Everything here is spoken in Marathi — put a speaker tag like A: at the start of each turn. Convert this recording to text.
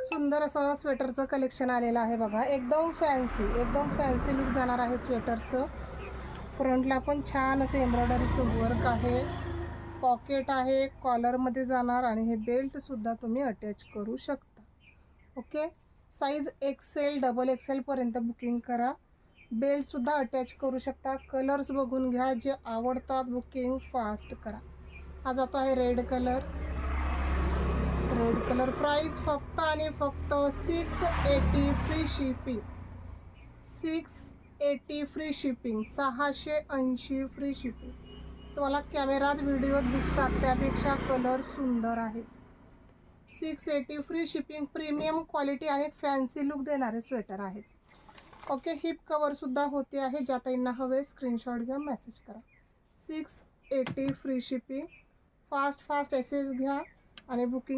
A: सुंदर असं स्वेटरचं कलेक्शन आलेलं आहे बघा. एकदम फॅन्सी लुक जाणार आहे स्वेटरचं. फ्रंटला पण छान असं एम्ब्रॉयडरीचं वर्क आहे, पॉकेट आहे, कॉलरमध्ये जाणार आणि हे बेल्टसुद्धा तुम्ही अटॅच करू शकता. ओके, साईज एक्सेल डबल एक्सेलपर्यंत बुकिंग करा. बेल्टसुद्धा अटॅच करू शकता. कलर्स बघून घ्या, जे आवडतात बुकिंग फास्ट करा. हा जातो आहे रेड कलर. प्राइस फक्त आणि फक्त 680 free shipping. 680 free shipping, 680 free shipping. तुम्हाला कॅमेरात व्हिडिओत दिसतात त्यापेक्षा कलर सुंदर आहेत. 680 फ्री शिपिंग. प्रीमियम क्वालिटी आणि फॅन्सी लुक देणारे स्वेटर आहेत. ओके, हिप कवरसुद्धा होते आहे. ज्या ताईंना हवे स्क्रीनशॉट घ्या, मेसेज करा. 680 फ्री शिपिंग. फास्ट एसेस घ्या आणि बुकिंग